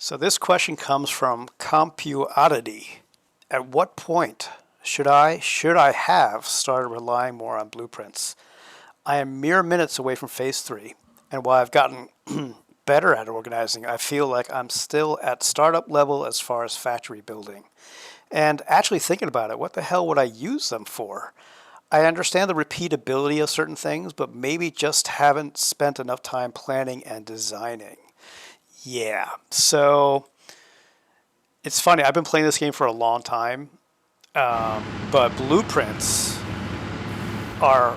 So this question comes from Compuoddity. At what point should I have started relying more on blueprints? I am mere minutes away from phase 3, and while I've gotten better at organizing, I feel like I'm still at startup level as far as factory building. And actually thinking about it, what the hell would I use them for? I understand the repeatability of certain things, but maybe just haven't spent enough time planning and designing. Yeah, so it's funny. I've been playing this game for a long time, but blueprints are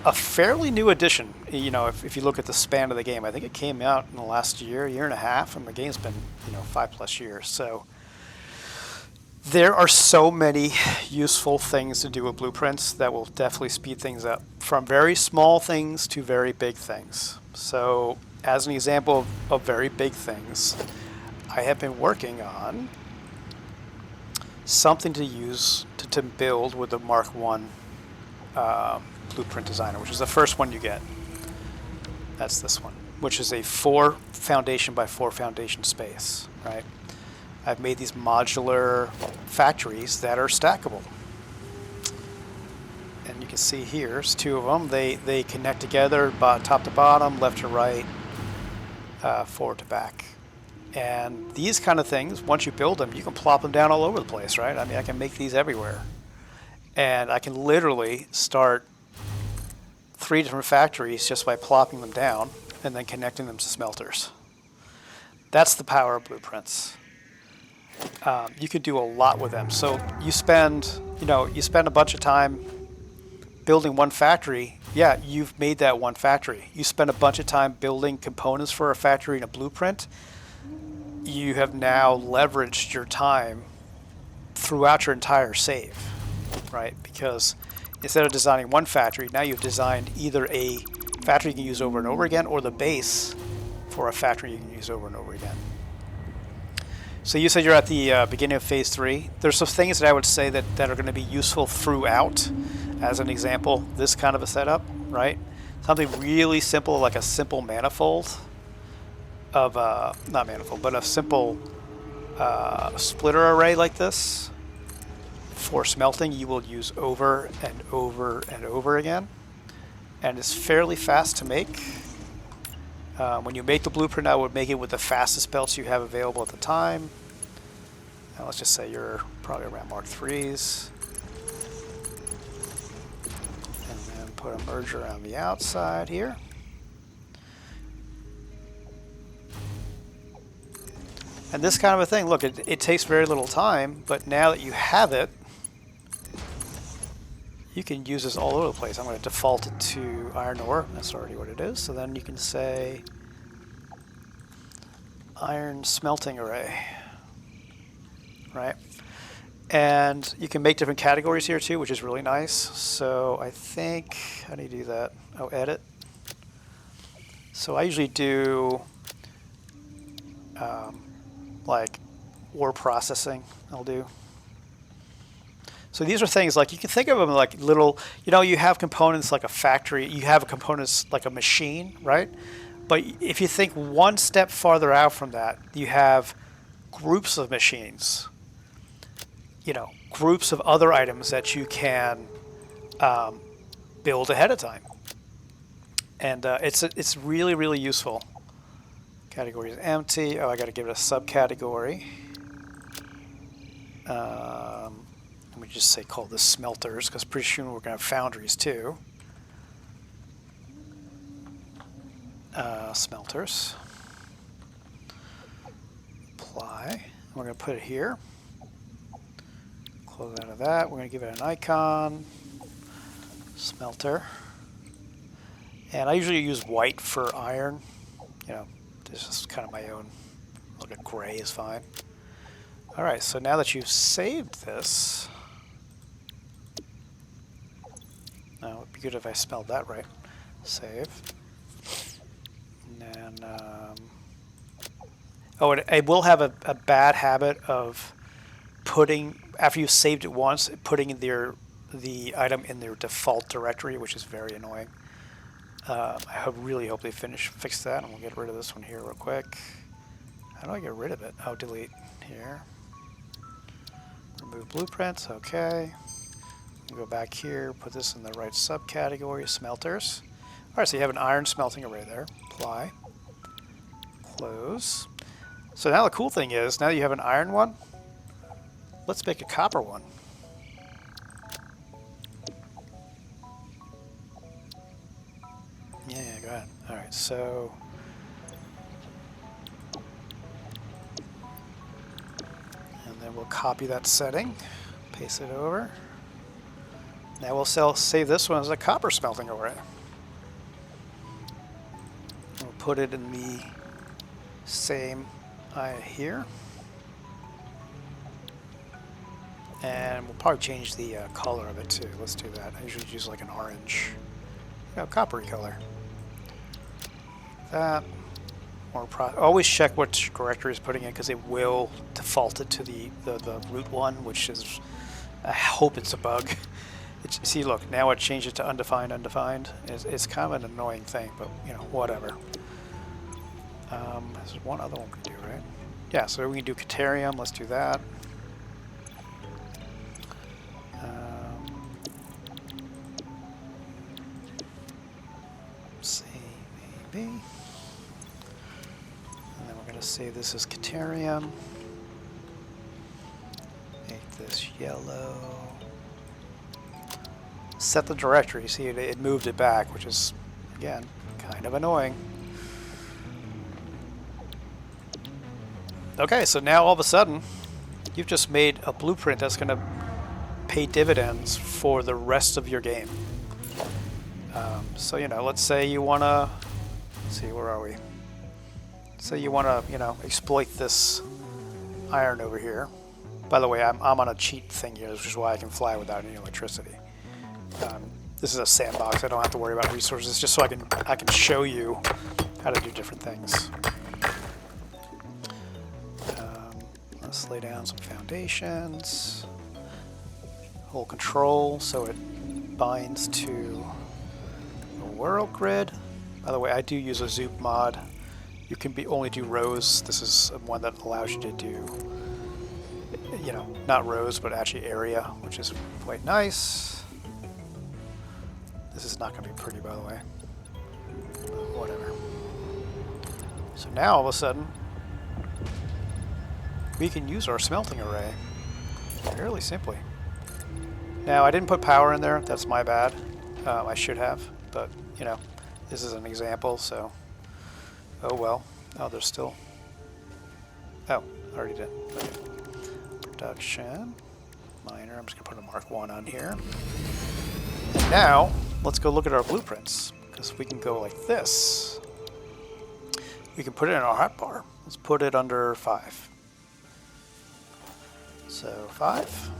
a fairly new addition. You know, if you look at the span of the game, I think it came out in the last year and a half, and the game's been 5+ years. So there are so many useful things to do with blueprints that will definitely speed things up, from very small things to very big things. So, as an example of very big things, I have been working on something to use to build with the Mark 1 blueprint designer, which is the first one you get. That's this one, which is a 4 foundation by 4 foundation space, right? I've made these modular factories that are stackable. And you can see here, there's 2 of them. They connect together, top to bottom, left to right, forward to back. And these kind of things, once you build them, you can plop them down all over the place, right? I mean, I can make these everywhere. And I can literally start 3 different factories just by plopping them down and then connecting them to smelters. That's the power of blueprints. You could do a lot with them. So you spend a bunch of time building one factory. Yeah, you've made that one factory. You spend a bunch of time building components for a factory in a blueprint. You have now leveraged your time throughout your entire save, right? Because instead of designing one factory, now you've designed either a factory you can use over and over again, or the base for a factory you can use over and over again. So you said you're at the beginning of phase 3. There's some things that I would say that are going to be useful throughout. As an example, this kind of a setup, right? Something really simple, like a simple manifold of, not manifold, but a simple splitter array like this. For smelting, you will use over and over and over again. And it's fairly fast to make. When you make the blueprint, I would make it with the fastest belts you have available at the time. Now let's just say you're probably around Mark 3s. And then put a merger around the outside here. And this kind of a thing, look, it takes very little time, but now that you have it, you can use this all over the place. I'm going to default it to iron ore. That's already what it is. So then you can say iron smelting array, right? And you can make different categories here too, which is really nice. So I think, how do you do that? Oh, edit. So I usually do like ore processing. I'll do. So these are things like, you can think of them like little, you have components like a factory, you have components like a machine, right? But if you think one step farther out from that, you have groups of machines, groups of other items that you can build ahead of time. And it's really, really useful. Category is empty. Oh, I got to give it a subcategory. Let me just say call this smelters, because pretty soon we're going to have foundries too. Smelters. Apply. We're going to put it here. Close out of that. We're going to give it an icon. Smelter. And I usually use white for iron. This is kind of my own. Look at gray is fine. All right, so now that you've saved this, now it would be good if I spelled that right. Save. And then, I will have a bad habit of putting, after you've saved it once, putting the item in their default directory, which is very annoying. I really hope they fix that, and we'll get rid of this one here real quick. How do I get rid of it? Oh, delete here. Remove blueprints, okay. Go back here, put this in the right subcategory, smelters. All right, so you have an iron smelting array there. Apply, close. So now the cool thing is, now you have an iron one, let's make a copper one. Yeah, go ahead. All right, so and then we'll copy that setting, paste it over. Now we'll save this one as a copper smelting array. We'll put it in the same here. And we'll probably change the color of it too. Let's do that. I usually use like an orange, coppery color. That. Always check what directory is putting in because it will default it to the root one, which is, I hope it's a bug. See, look, now it changed it to undefined. It's kind of an annoying thing, but whatever. There's one other one we can do, right? Yeah, so we can do Caterium. Let's do that. Let's see, maybe. And then we're going to say this is Caterium. Make this yellow. Set the directory. See, it moved it back, which is, again, kind of annoying. Okay, so now all of a sudden, you've just made a blueprint that's going to pay dividends for the rest of your game. So, let's say you want to, let's see, where are we? So you want to, exploit this iron over here. By the way, I'm on a cheat thing here, which is why I can fly without any electricity. This is a sandbox. I don't have to worry about resources, just so I can show you how to do different things. Let's lay down some foundations. Hold control so it binds to the world grid. By the way, I do use a Zoop mod. You can only do rows. This is one that allows you to do, not rows, but actually area, which is quite nice. This is not going to be pretty, by the way. But whatever. So now, all of a sudden, we can use our smelting array fairly simply. Now, I didn't put power in there. That's my bad. I should have, but, this is an example, so... Oh, well. Oh, there's still... Oh, I already did. Okay. Production. Minor. I'm just going to put a Mark 1 on here. And now, let's go look at our blueprints, because we can go like this. We can put it in our hotbar. Let's put it under 5. So 5.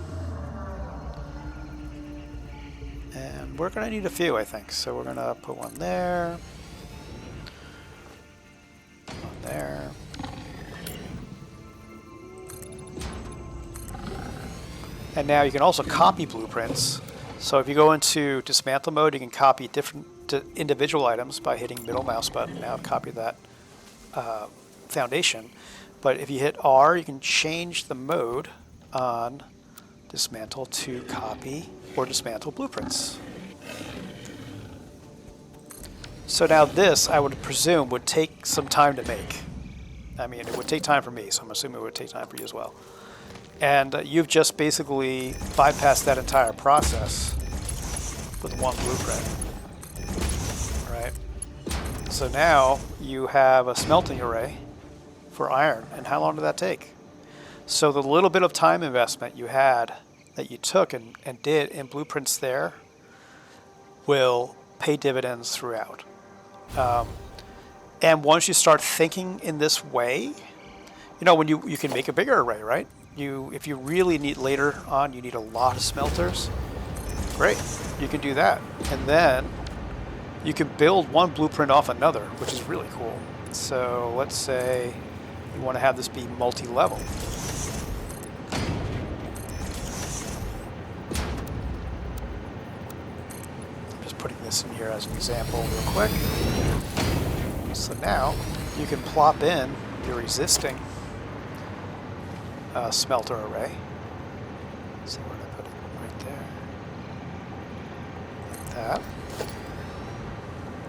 And we're going to need a few, I think. So we're going to put one there. One there. And now you can also copy blueprints. So if you go into dismantle mode, you can copy different individual items by hitting middle mouse button. Now copy that foundation. But if you hit R, you can change the mode on dismantle to copy or dismantle blueprints. So now this, I would presume, would take some time to make. I mean, it would take time for me, so I'm assuming it would take time for you as well. And you've just basically bypassed that entire process with one blueprint. Right? So now you have a smelting array for iron. And how long did that take? So the little bit of time investment you had, that you took and did in blueprints there, will pay dividends throughout. And once you start thinking in this way, when you can make a bigger array, right? If you really need later on, you need a lot of smelters, great, you can do that. And then you can build one blueprint off another, which is really cool. So let's say you want to have this be multi-level. Just putting this in here as an example real quick. So now you can plop in your existing smelter array. So where did I put it? Right there. Like that.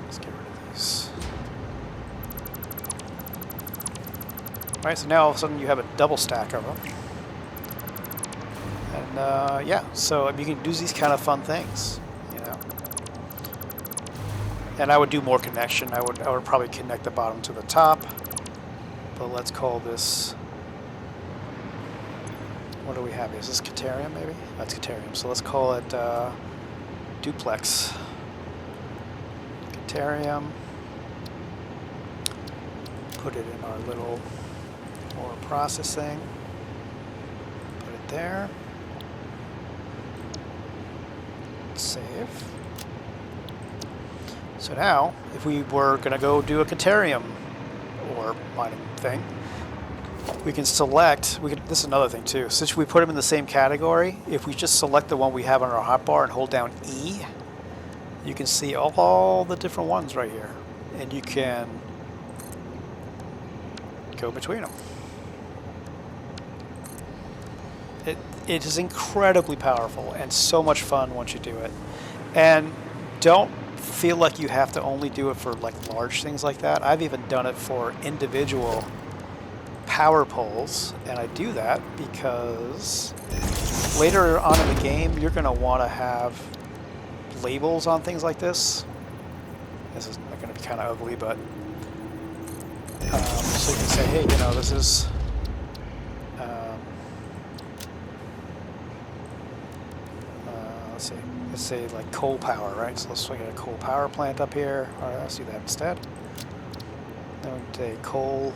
Let's get rid of these. Alright, so now all of a sudden you have a double stack of them. And yeah, so you can do these kind of fun things, you know. And I would do more connection. I would probably connect the bottom to the top. But let's call this, what do we have? Is this Caterium maybe? That's Caterium. So let's call it duplex. Caterium. Put it in our little more processing. Put it there. Save. So now, if we were going to go do a Caterium or mining thing, we can select, this is another thing too, since we put them in the same category, if we just select the one we have on our hotbar and hold down E, you can see all the different ones right here, and you can go between them. It is incredibly powerful and so much fun once you do it. And don't feel like you have to only do it for like large things like that. I've even done it for individual power poles, and I do that because later on in the game you're going to want to have labels on things like this. This is going to be kind of ugly, but so you can say, hey, you know, this is let's say like coal power, right? So let's look at a coal power plant up here. All right, let's do that instead. Then we take coal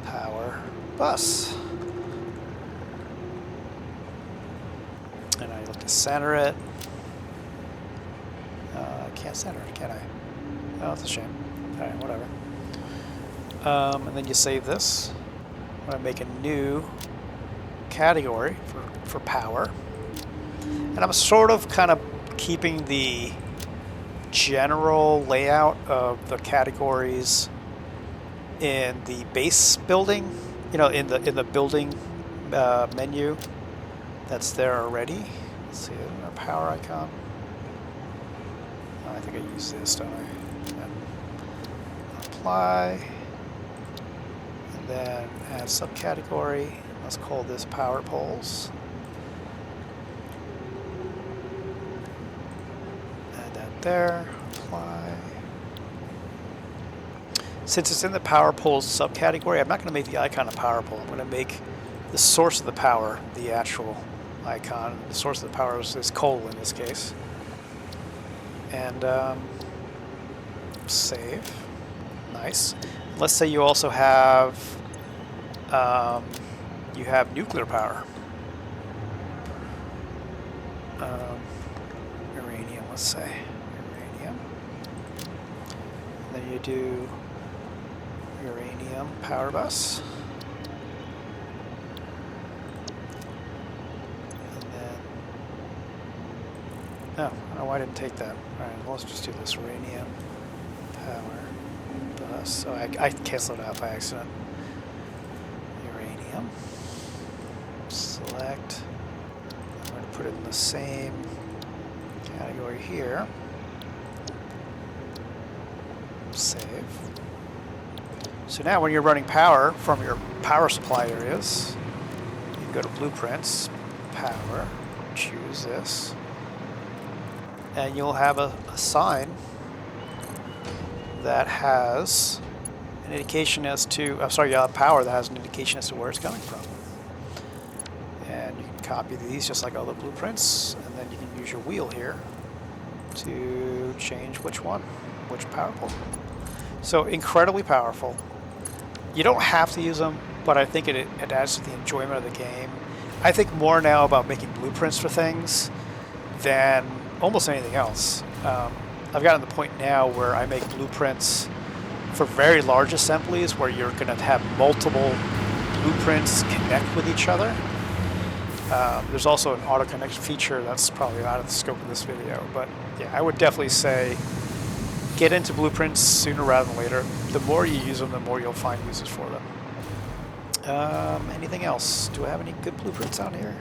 power bus. And I look to center it. I can't center it, can I? Oh, that's a shame. All right, whatever. And then you save this. I'm going to make a new category for power. And I'm sort of kind of keeping the general layout of the categories in the base building, you know, in the building menu that's there already. Let's see, our power icon. Oh, I think I use this, don't I? And apply, and then add subcategory. Let's call this power poles. There, apply. Since it's in the power poles subcategory, I'm not going to make the icon a power pole. I'm going to make the source of the power the actual icon. The source of the power is coal in this case. And save. Nice. Let's say you also have nuclear power. Uranium, let's say. Then you do uranium power bus. And then, no, I don't know why I didn't take that. All right, well, let's just do this uranium power bus. So I canceled it out by accident. Uranium. Select. I'm going to put it in the same category here. Save. So now when you're running power from your power supply areas, you can go to blueprints, power, choose this, and you'll have a sign that has an indication as to, I'm sorry, you'll have power that has an indication as to where it's coming from. And you can copy these just like other blueprints, and then you can use your wheel here to change which power pole. So incredibly powerful. You don't have to use them, but I think it adds to the enjoyment of the game. I think more now about making blueprints for things than almost anything else. I've gotten to the point now where I make blueprints for very large assemblies where you're going to have multiple blueprints connect with each other. There's also an auto connect feature that's probably out of the scope of this video, but yeah, I would definitely say get into blueprints sooner rather than later. The more you use them, the more you'll find uses for them. Anything else? Do I have any good blueprints out here?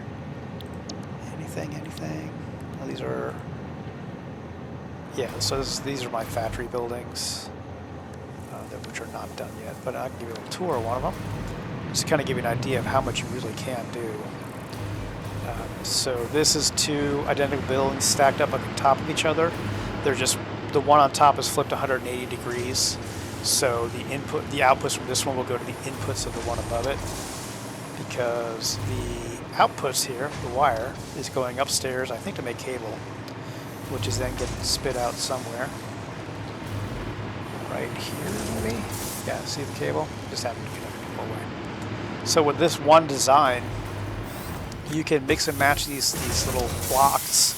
Anything? Oh, these are... Yeah, so these are my factory buildings, which are not done yet, but I can give you a little tour of one of them. Just kind of give you an idea of how much you really can do. So this is two identical buildings stacked up on top of each other. They're just, the one on top is flipped 180 degrees. So the outputs from this one will go to the inputs of the one above it, because the outputs here, the wire, is going upstairs, I think, to make cable, which is then getting spit out somewhere. Right here, maybe? Yeah, see the cable? Just happened to connect it away. So with this one design, you can mix and match these little blocks,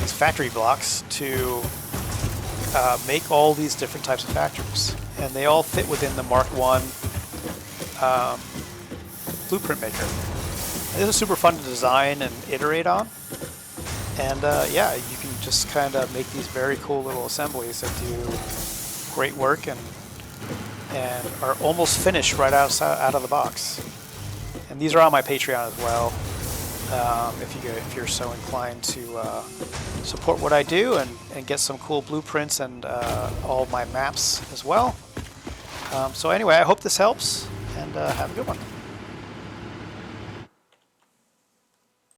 these factory blocks, to make all these different types of factories. And they all fit within the Mark I blueprint maker. This is super fun to design and iterate on. And yeah, you can just kind of make these very cool little assemblies that do great work and are almost finished right out of the box. And these are on my Patreon as well. If you're so inclined to support what I do and get some cool blueprints and all my maps as well. So anyway, I hope this helps, and have a good one.